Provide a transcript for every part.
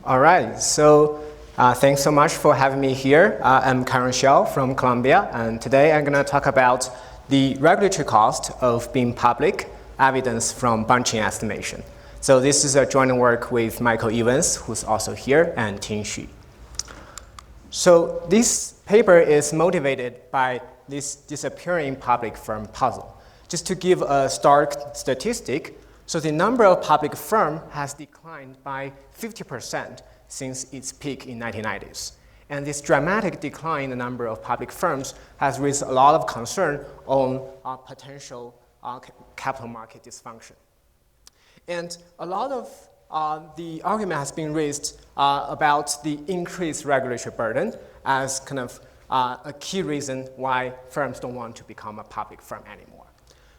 All right, so thanks so much for having me here. I'm Xiao from Columbia, and today I'm going to talk about the regulatory cost of being public, evidence from bunching estimation. So this is a joint work with Michael Ewens, who's also here, and Ting. So this paper is motivated by this disappearing public firm puzzle. Just to give a stark statistic, so the number of public firms has declined by 50% since its peak in 1990s. And this dramatic decline in the number of public firms has raised a lot of concern on potential capital market dysfunction. And a lot of the argument has been raised about the increased regulatory burden as kind of a key reason why firms don't want to become a public firm anymore.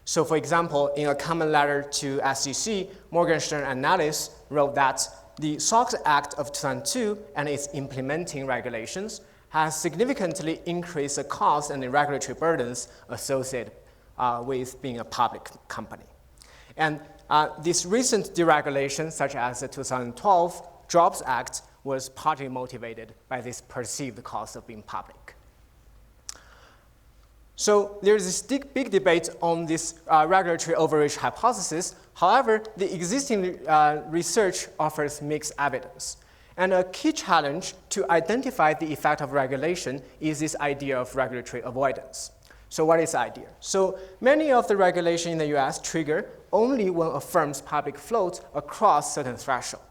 So for example, in a common letter to SEC, Morgan Stern and Nellis wrote that the SOX Act of 2002 and its implementing regulations has significantly increased the cost and the regulatory burdens associated with being a public company. And this recent deregulation, such as the 2012 Jobs Act, was partly motivated by this perceived cost of being public. So there's this big debate on this regulatory overreach hypothesis. However, the existing research offers mixed evidence. And a key challenge to identify the effect of regulation is this idea of regulatory avoidance. So what is the idea? So many of the regulations in the US trigger only when a firm's public float across certain threshold.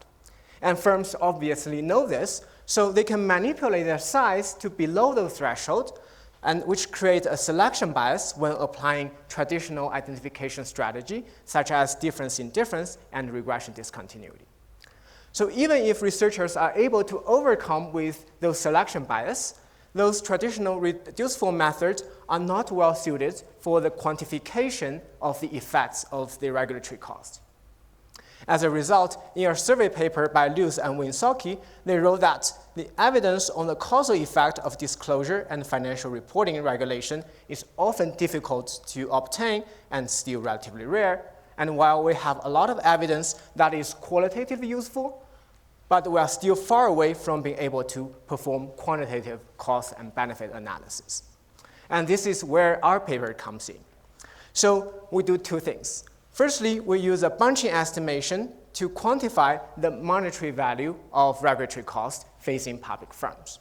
And firms obviously know this, so they can manipulate their size to below the threshold, and which creates a selection bias when applying traditional identification strategy, such as difference in difference and regression discontinuity. So even if researchers are able to overcome with those selection bias, those traditional reduced form methods are not well suited for the quantification of the effects of the regulatory cost. As a result, in a survey paper by Luz and Winsocki, they wrote that the evidence on the causal effect of disclosure and financial reporting regulation is often difficult to obtain and still relatively rare. And while we have a lot of evidence that is qualitatively useful, but we are still far away from being able to perform quantitative cost and benefit analysis. And this is where our paper comes in. So we do two things. Firstly, we use a bunching estimation to quantify the monetary value of regulatory costs facing public firms.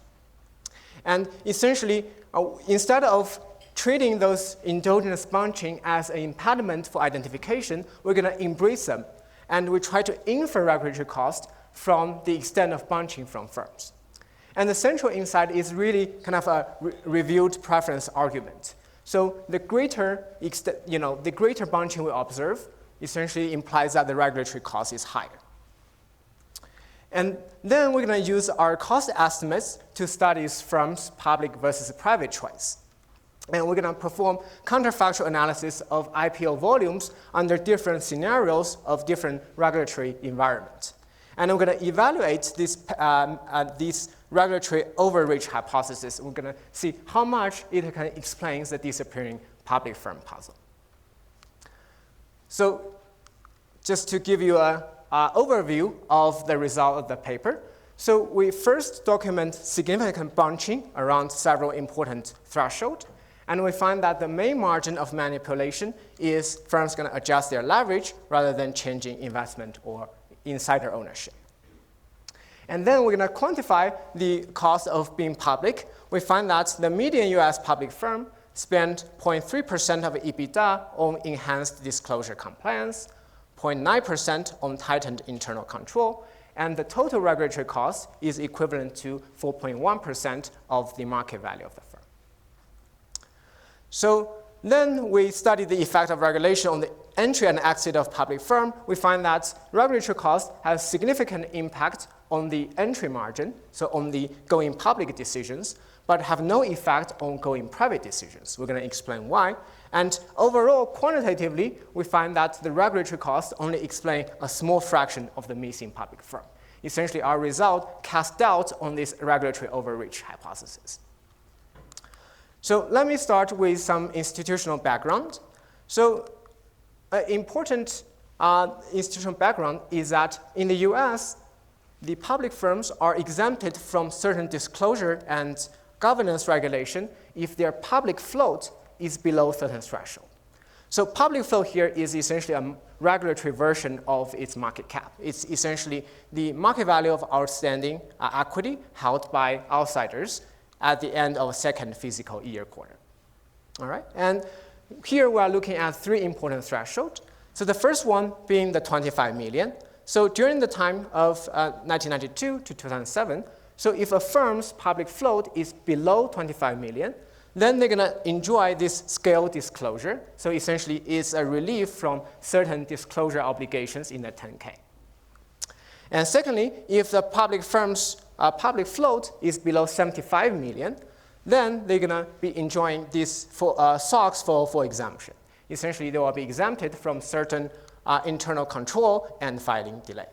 And essentially, instead of treating those endogenous bunching as an impediment for identification, we're going to embrace them. And we try to infer regulatory cost from the extent of bunching from firms. And the central insight is really kind of a revealed preference argument. So the greater bunching we observe essentially implies that the regulatory cost is higher. And then we're going to use our cost estimates to study firms' public versus private choice. And we're going to perform counterfactual analysis of IPO volumes under different scenarios of different regulatory environments. And we're going to evaluate this regulatory overreach hypothesis. We're going to see how much it can explain the disappearing public firm puzzle. So just to give you an overview of the result of the paper. So we first document significant bunching around several important thresholds. And we find that the main margin of manipulation is firms going to adjust their leverage rather than changing investment or insider ownership. And then we're going to quantify the cost of being public. We find that the median US public firm spent 0.3% of EBITDA on enhanced disclosure compliance, 0.9% on tightened internal control, and the total regulatory cost is equivalent to 4.1% of the market value of the firm. So then we study the effect of regulation on the entry and exit of public firm. We find that regulatory cost has significant impact on the entry margin, so on the going public decisions, but have no effect on going private decisions. We're going to explain why. And overall, quantitatively, we find that the regulatory costs only explain a small fraction of the missing public firm. Essentially, our result casts doubt on this regulatory overreach hypothesis. So let me start with some institutional background. So an important institutional background is that in the US, the public firms are exempted from certain disclosure and governance regulation if their public float is below certain threshold. So public float here is essentially a regulatory version of its market cap. It's essentially the market value of outstanding equity held by outsiders at the end of a second fiscal year quarter. All right, and here we are looking at three important thresholds. So the first one being the 25 million. So during the time of 1992 to 2007, so if a firm's public float is below 25 million, then they're going to enjoy this scale disclosure. So essentially, it's a relief from certain disclosure obligations in the 10K. And secondly, if the public firm's public float is below 75 million, then they're going to be enjoying this SOX for exemption. Essentially, they will be exempted from certain internal control and filing delay.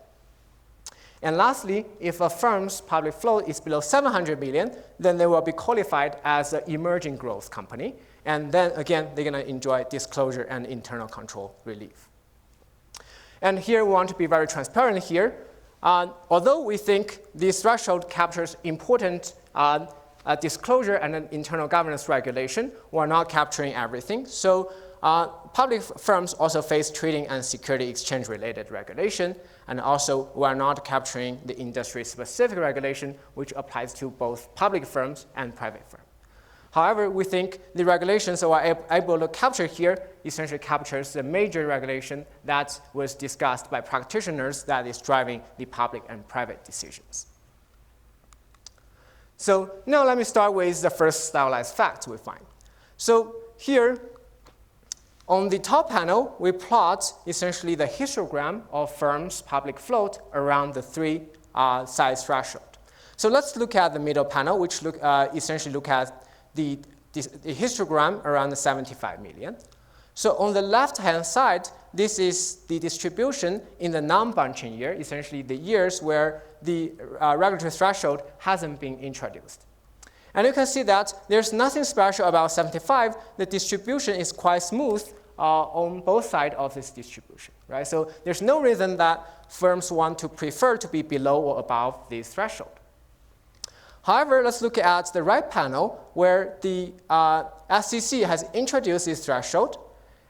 And lastly, if a firm's public float is below 700 million, then they will be qualified as an emerging growth company. And then again, they're going to enjoy disclosure and internal control relief. And here we want to be very transparent here. Although we think this threshold captures important disclosure and an internal governance regulation, we're not capturing everything. So public firms also face trading and security exchange related regulation, and also we are not capturing the industry specific regulation which applies to both public firms and private firms. However, we think the regulations that we're able to capture here essentially captures the major regulation that was discussed by practitioners that is driving the public and private decisions. So now let me start with the first stylized fact we find. So here, on the top panel, we plot essentially the histogram of firms' public float around the three size threshold. So let's look at the middle panel, which essentially look at the histogram around the 75 million. So on the left-hand side, this is the distribution in the non-bunching year, essentially the years where the regulatory threshold hasn't been introduced. And you can see that there's nothing special about 75. The distribution is quite smooth on both sides of this distribution, right? So there's no reason that firms want to prefer to be below or above this threshold. However, let's look at the right panel where the SEC has introduced this threshold.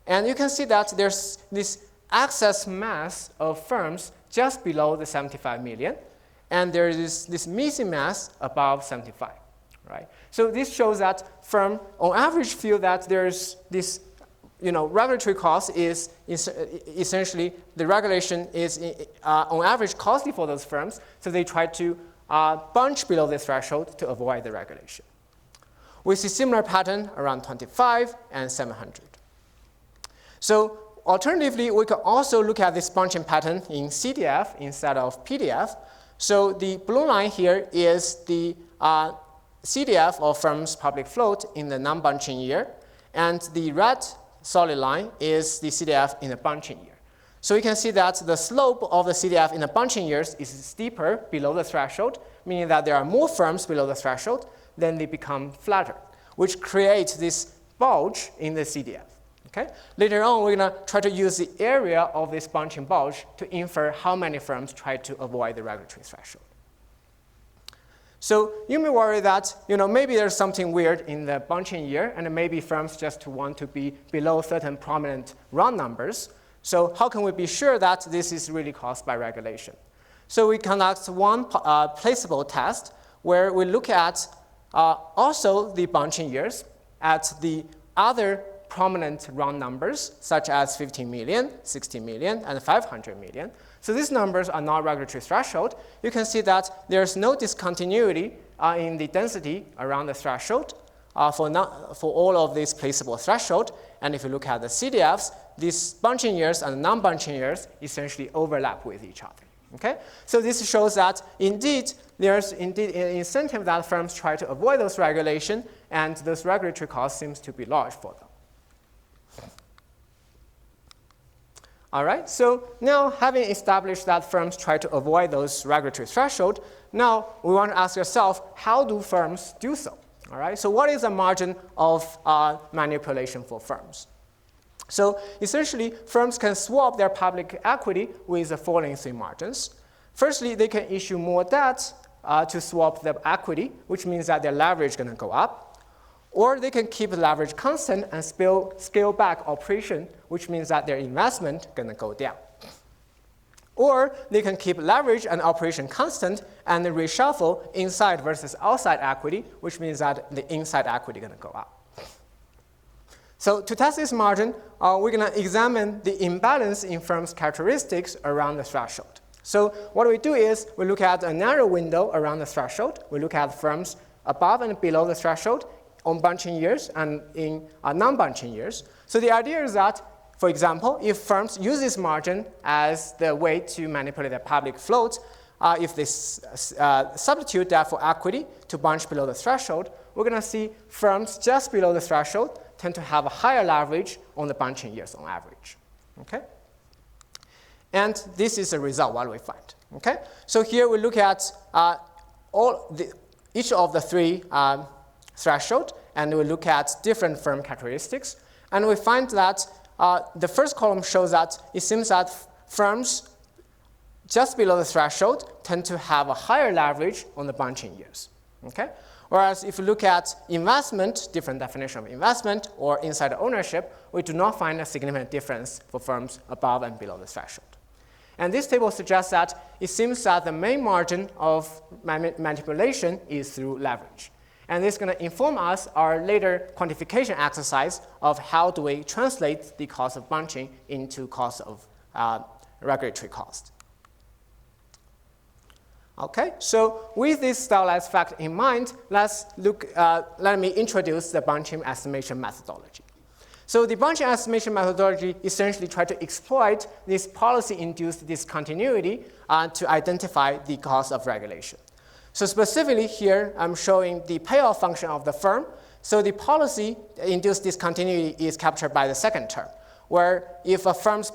And you can see that there's this excess mass of firms just below the 75 million. And there is this missing mass above 75, right? So this shows that firms on average feel that there's this regulatory cost is essentially the regulation is on average costly for those firms. So they try to bunch below the threshold to avoid the regulation. We see similar pattern around 25 and 700. So alternatively, we can also look at this bunching pattern in CDF instead of PDF. So the blue line here is the CDF of firm's public float in the non-bunching year, and the red solid line is the CDF in the bunching year. So you can see that the slope of the CDF in the bunching years is steeper below the threshold, meaning that there are more firms below the threshold, then they become flatter, which creates this bulge in the CDF. Okay? Later on, we're going to try to use the area of this bunching bulge to infer how many firms try to avoid the regulatory threshold. So you may worry that maybe there's something weird in the bunching year, and maybe firms just want to be below certain prominent round numbers. So how can we be sure that this is really caused by regulation? So we conduct one placeable test where we look at also the bunching years at the other prominent round numbers, such as 15 million, 60 million, and 500 million. So these numbers are not regulatory threshold. You can see that there's no discontinuity in the density around the threshold for all of these placeable threshold. And if you look at the CDFs, these bunching years and non-bunching years essentially overlap with each other. Okay? So this shows that indeed there's an incentive that firms try to avoid those regulations, and those regulatory costs seems to be large for them. All right, so now having established that firms try to avoid those regulatory thresholds, now we want to ask yourself, how do firms do so? All right, so what is the margin of manipulation for firms? So essentially, firms can swap their public equity with the following three margins. Firstly, they can issue more debt to swap the equity, which means that their leverage is going to go up. Or they can keep the leverage constant and scale back operation, which means that their investment is going to go down. Or they can keep leverage and operation constant and reshuffle inside versus outside equity, which means that the inside equity is going to go up. So to test this margin, we're going to examine the imbalance in firms' characteristics around the threshold. So what we do is we look at a narrow window around the threshold. We look at firms above and below the threshold on bunching years and in non-bunching years. So the idea is that, for example, if firms use this margin as the way to manipulate their public float, if they substitute that for equity to bunch below the threshold, we're going to see firms just below the threshold tend to have a higher leverage on the bunching years on average. Okay? And this is the result what we find. Okay? So here we look at each of the three thresholds, and we look at different firm characteristics. And we find that the first column shows that it seems that firms just below the threshold tend to have a higher leverage on the bunching years. Okay? Whereas if you look at investment, different definition of investment, or insider ownership, we do not find a significant difference for firms above and below the threshold. And this table suggests that it seems that the main margin of manipulation is through leverage. And this is going to inform us our later quantification exercise of how do we translate the cost of bunching into cost of regulatory cost. Okay, so with this stylized fact in mind, let me introduce the bunching estimation methodology. So the bunching estimation methodology essentially tries to exploit this policy-induced discontinuity to identify the cost of regulation. So specifically here, I'm showing the payoff function of the firm. So the policy-induced discontinuity is captured by the second term, where if a firm's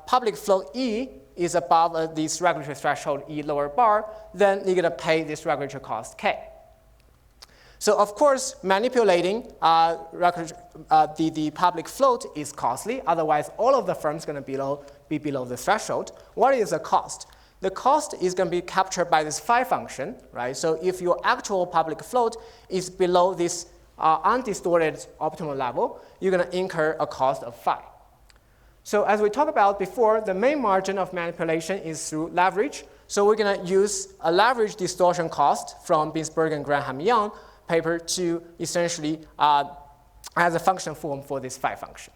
public float E is above this regulatory threshold E lower bar, then you're going to pay this regulatory cost K. So of course, manipulating the public float is costly. Otherwise, all of the firms are going to be below the threshold. What is the cost? The cost is going to be captured by this phi function, right? So if your actual public float is below this undistorted optimal level, you're going to incur a cost of phi. So as we talked about before, the main margin of manipulation is through leverage. So we're going to use a leverage distortion cost from Binsberg and Graham-Young paper to essentially as a function form for this phi function.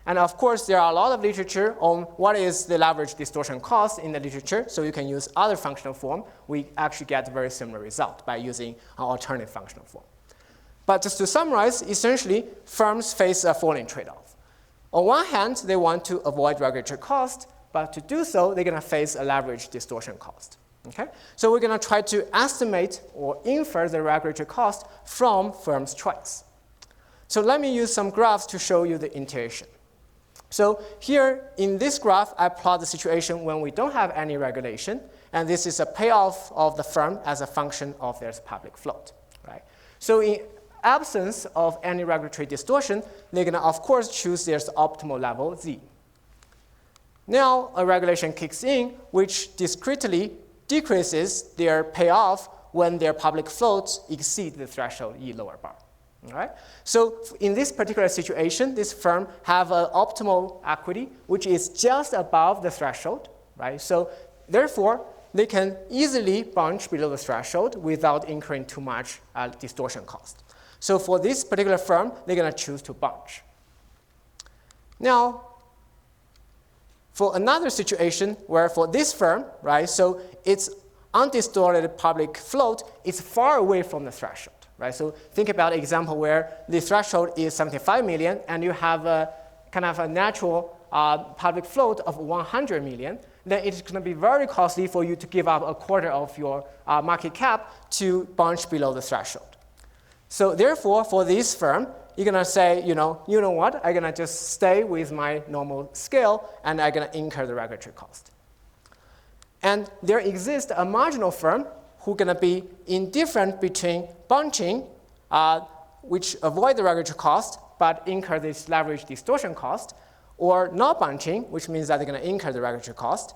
And of course, there are a lot of literature on what is the leverage distortion cost in the literature, so you can use other functional form. We actually get a very similar result by using an alternative functional form. But just to summarize, essentially, firms face a falling trade-off. On one hand, they want to avoid regulatory cost, but to do so, they're going to face a leverage distortion cost. Okay? So we're going to try to estimate or infer the regulatory cost from firm's choice. So let me use some graphs to show you the intuition. So here in this graph, I plot the situation when we don't have any regulation, and this is a payoff of the firm as a function of their public float. Right? So in absence of any regulatory distortion, they're going to, of course, choose their optimal level, Z. Now, a regulation kicks in, which discretely decreases their payoff when their public floats exceed the threshold E lower bar. All right? So in this particular situation, this firm have an optimal equity, which is just above the threshold. Right? So therefore, they can easily bunch below the threshold without incurring too much distortion cost. So for this particular firm, they're going to choose to bunch. Now, for another situation where for this firm, right, so its undistorted public float is far away from the threshold. Right? So think about an example where the threshold is 75 million and you have a kind of a natural public float of 100 million, then it's going to be very costly for you to give up a quarter of your market cap to bunch below the threshold. So therefore, for this firm, you're going to say, you know what, I'm going to just stay with my normal scale and I'm going to incur the regulatory cost. And there exists a marginal firm who's going to be indifferent between bunching, which avoid the regulatory cost, but incur this leverage distortion cost, or not bunching, which means that they're going to incur the regulatory cost.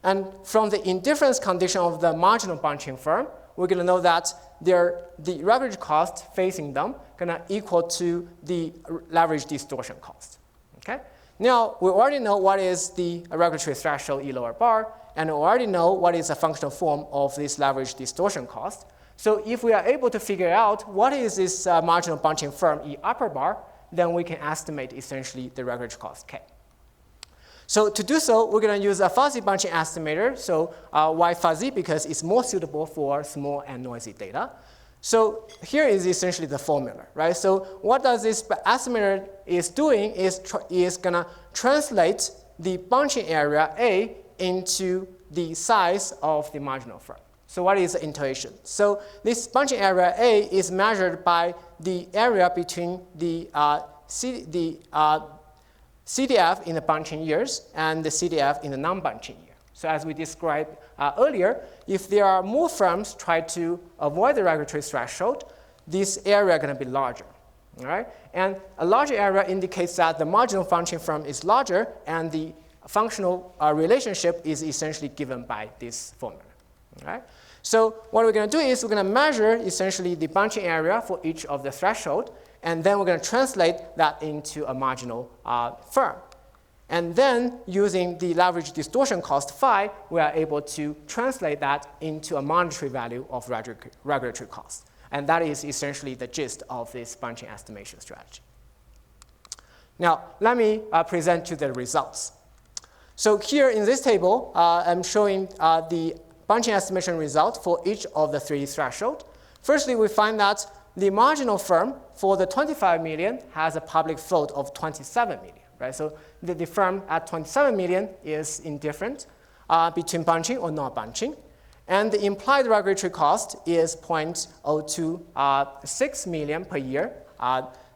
And from the indifference condition of the marginal bunching firm, we're going to know that the regulatory cost facing them going to equal to the leverage distortion cost. Okay? Now, we already know what is the regulatory threshold E lower bar, and we already know what is a functional form of this leverage distortion cost. So if we are able to figure out what is this marginal bunching firm E upper bar, then we can estimate essentially the regulatory cost K. So to do so, we're going to use a fuzzy bunching estimator. So why fuzzy? Because it's more suitable for small and noisy data. So here is essentially the formula, right? So what does this estimator is doing is going to translate the bunching area A into the size of the marginal firm. So what is the intuition? So this bunching area A is measured by the area between the CDF in the bunching years and the CDF in the non-bunching year. So as we described earlier, if there are more firms try to avoid the regulatory threshold, this area is going to be larger. All right? And a larger area indicates that the marginal bunching firm is larger, and the functional relationship is essentially given by this formula. All right? So what we're going to do is we're going to measure essentially the bunching area for each of the threshold, and then we're going to translate that into a marginal firm. And then using the leverage distortion cost phi, we are able to translate that into a monetary value of regulatory cost. And that is essentially the gist of this bunching estimation strategy. Now, let me present you the results. So here in this table, I'm showing the bunching estimation result for each of the three thresholds. Firstly, we find that the marginal firm for the 25 million has a public float of 27 million. Right? So the firm at 27 million is indifferent between bunching or not bunching. And the implied regulatory cost is 0.026 million per year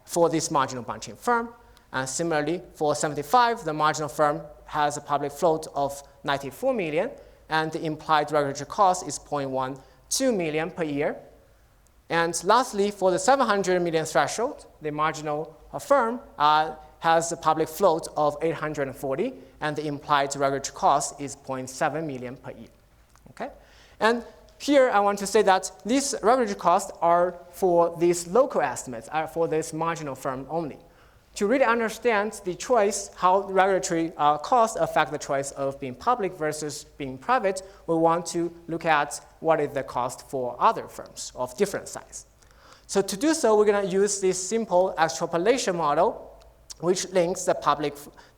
for this marginal bunching firm. And similarly, for 75, the marginal firm has a public float of 94 million, and the implied regulatory cost is 0.12 million per year. And lastly, for the 700 million threshold, the marginal firm has a public float of 840, and the implied regulatory cost is 0.7 million per year. Okay? And here I want to say that these regulatory costs are for these local estimates, are for this marginal firm only. To really understand the choice, how regulatory costs affect the choice of being public versus being private, we want to look at what is the cost for other firms of different size. So to do so, we're going to use this simple extrapolation model, which links the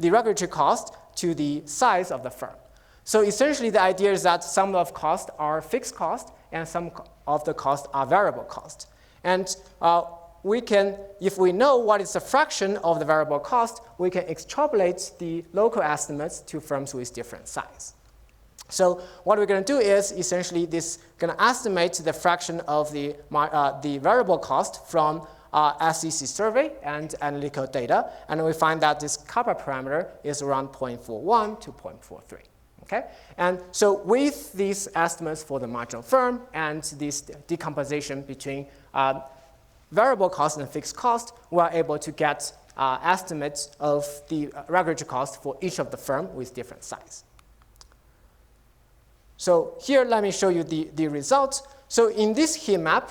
regulatory cost to the size of the firm. So essentially, the idea is that some of costs are fixed costs and some of the costs are variable costs. And we can, if we know what is the fraction of the variable cost, we can extrapolate the local estimates to firms with different size. So what we're going to do is essentially this going to estimate the fraction of the variable cost from SEC survey and analytical data, and we find that this kappa parameter is around 0.41 to 0.43. Okay? And so with these estimates for the marginal firm and this decomposition between variable cost and fixed cost, we are able to get estimates of the regulatory cost for each of the firm with different size. So here, let me show you the results. So in this heat map,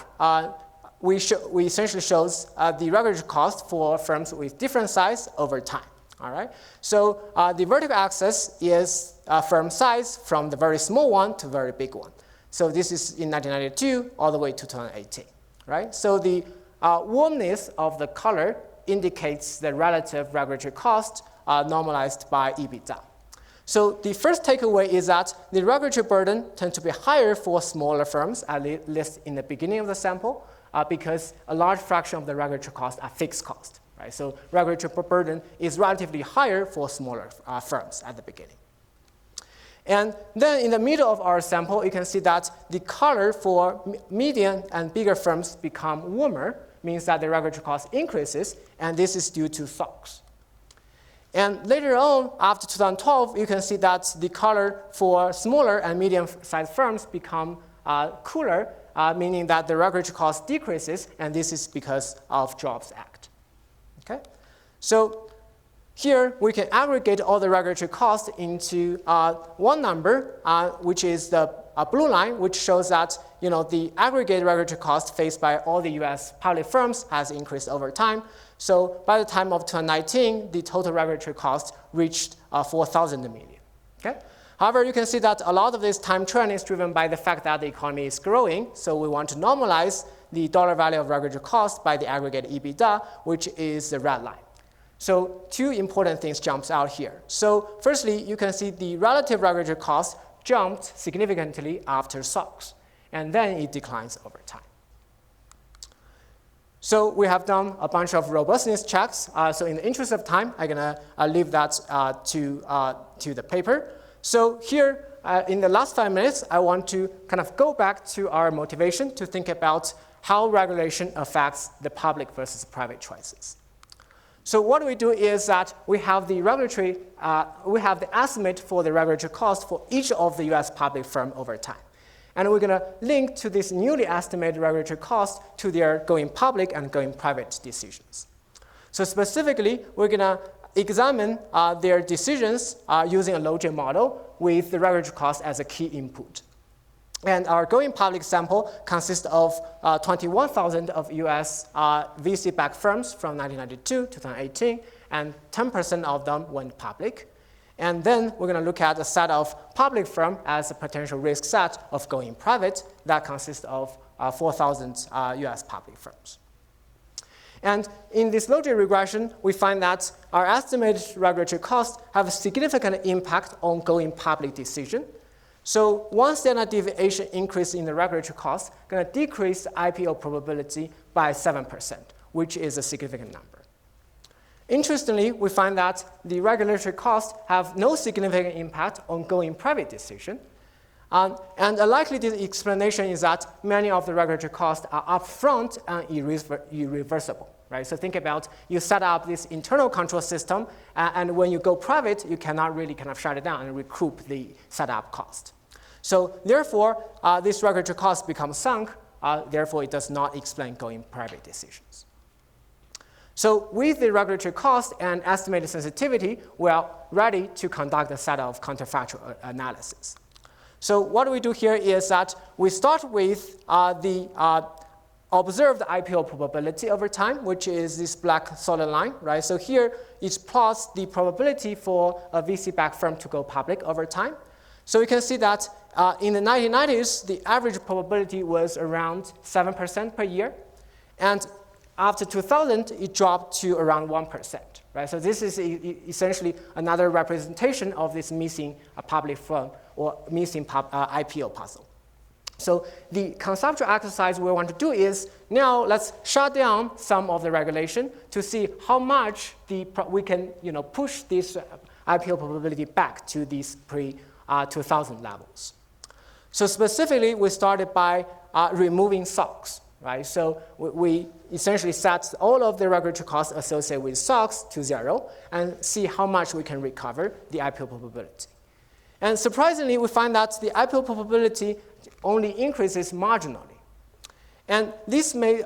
we essentially shows the regulatory cost for firms with different size over time. All right. So the vertical axis is firm size from the very small one to very big one. So this is in 1992 all the way to 2018. Right. So the warmness of the color indicates the relative regulatory cost normalized by EBITDA. So the first takeaway is that the regulatory burden tends to be higher for smaller firms, at least in the beginning of the sample, because a large fraction of the regulatory costs are fixed costs. Right? So regulatory burden is relatively higher for smaller firms at the beginning. And then in the middle of our sample, you can see that the color for medium and bigger firms become warmer, means that the regulatory cost increases, and this is due to SOX. And later on, after 2012, you can see that the color for smaller and medium-sized firms become cooler, meaning that the regulatory cost decreases, and this is because of Jobs Act. Okay? So Here, we can aggregate all the regulatory costs into one number, which is the blue line, which shows that the aggregate regulatory cost faced by all the US public firms has increased over time. So by the time of 2019, the total regulatory cost reached 4,000 million. Okay? However, you can see that a lot of this time trend is driven by the fact that the economy is growing. So we want to normalize the dollar value of regulatory cost by the aggregate EBITDA, which is the red line. So two important things jumps out here. So firstly, you can see the relative regulatory cost jumped significantly after SOX, and then it declines over time. So we have done a bunch of robustness checks. So in the interest of time, I'm going to leave that to the paper. So here, in the last 5 minutes, I want to kind of go back to our motivation to think about how regulation affects the public versus private choices. So what we do is that we have the estimate for the regulatory cost for each of the US public firm over time. And we're going to link to this newly estimated regulatory cost to their going public and going private decisions. So specifically, we're going to examine their decisions using a logic model with the regulatory cost as a key input. And our going public sample consists of 21,000 of US VC-backed firms from 1992 to 2018, and 10% of them went public. And then we're going to look at a set of public firms as a potential risk set of going private that consists of 4,000 US public firms. And in this logic regression, we find that our estimated regulatory costs have a significant impact on going public decision. So one standard deviation increase in the regulatory cost is going to decrease the IPO probability by 7%, which is a significant number. Interestingly, we find that the regulatory costs have no significant impact on going private decision. And a likely explanation is that many of the regulatory costs are upfront and irreversible. Right? So think about you set up this internal control system, and when you go private, you cannot really kind of shut it down and recoup the setup cost. So therefore, this regulatory cost becomes sunk. Therefore, it does not explain going private decisions. So with the regulatory cost and estimated sensitivity, we are ready to conduct a set of counterfactual analysis. So what we do here is that we start with the observed IPO probability over time, which is this black solid line, right? So here it plots the probability for a VC-backed firm to go public over time. So you can see that in the 1990s, the average probability was around 7% per year. And after 2000, it dropped to around 1%, right? So this is essentially another representation of this missing public firm or missing IPO puzzle. So the conceptual exercise we want to do is now let's shut down some of the regulation to see how much we can push this IPO probability back to these pre-2000 levels. So specifically, we started by removing SOX. Right? So we essentially set all of the regulatory costs associated with SOX to 0 and see how much we can recover the IPO probability. And surprisingly, we find that the IPO probability only increases marginally. And this may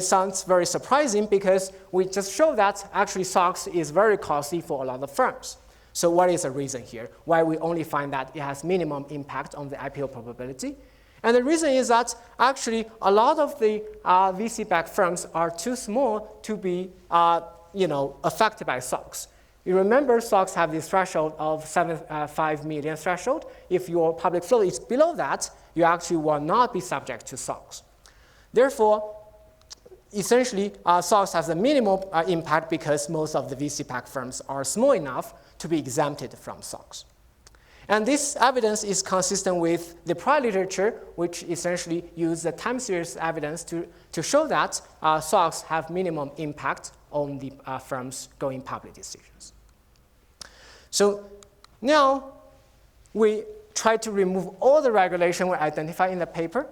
sound very surprising because we just show that actually SOX is very costly for a lot of firms. So what is the reason here? Why we only find that it has minimum impact on the IPO probability? And the reason is that actually a lot of the VC-backed firms are too small to be affected by SOX. You remember SOX have this threshold of 5 million threshold. If your public float is below that, you actually will not be subject to SOX. Therefore, essentially, SOX has a minimal impact because most of the VC-backed firms are small enough to be exempted from SOX. And this evidence is consistent with the prior literature, which essentially used the time series evidence to show that SOX have minimum impact on the firms going public decisions. So now we try to remove all the regulation we identify in the paper,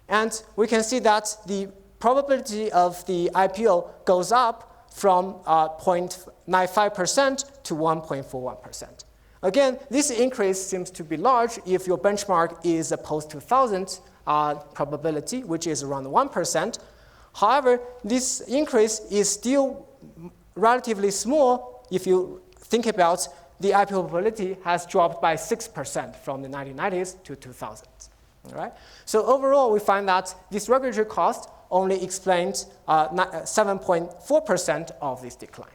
and we can see that the probability of the IPO goes up from 0.95% to 1.41%. Again, this increase seems to be large if your benchmark is a post-2000 probability, which is around 1%. However, this increase is still relatively small if you think about the IPO probability has dropped by 6% from the 1990s to 2000s. All right? So overall, we find that this regulatory cost only explains 7.4% of this decline.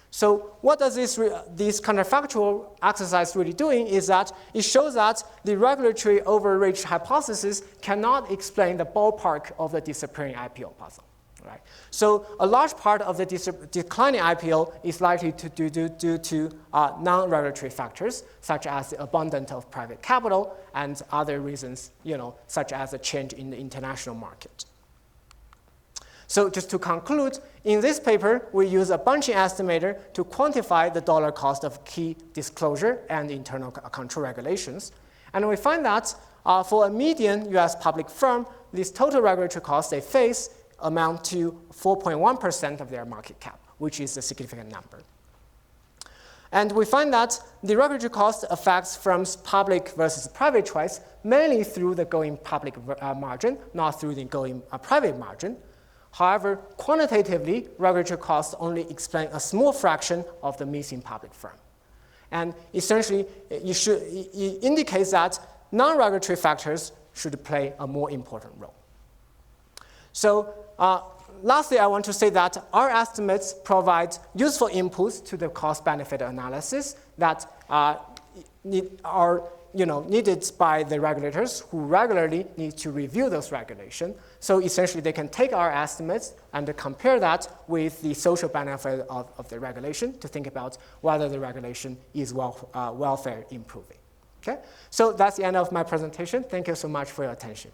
So what does this counterfactual exercise really doing is that it shows that the regulatory overreach hypothesis cannot explain the ballpark of the disappearing IPO puzzle. Right? So a large part of the declining IPO is likely due to non-regulatory factors, such as the abundance of private capital and other reasons, such as a change in the international market. So just to conclude, in this paper, we use a bunching estimator to quantify the dollar cost of key disclosure and internal control regulations. And we find that for a median US public firm, these total regulatory costs they face amount to 4.1% of their market cap, which is a significant number. And we find that the regulatory cost affects firms' public versus private choice mainly through the going public margin, not through the going private margin. However, quantitatively, regulatory costs only explain a small fraction of the missing public firm. And essentially, it indicates that non-regulatory factors should play a more important role. So lastly, I want to say that our estimates provide useful inputs to the cost-benefit analysis that are needed by the regulators who regularly need to review those regulations. So essentially, they can take our estimates and compare that with the social benefit of the regulation to think about whether the regulation is welfare improving. Okay? So that's the end of my presentation. Thank you so much for your attention.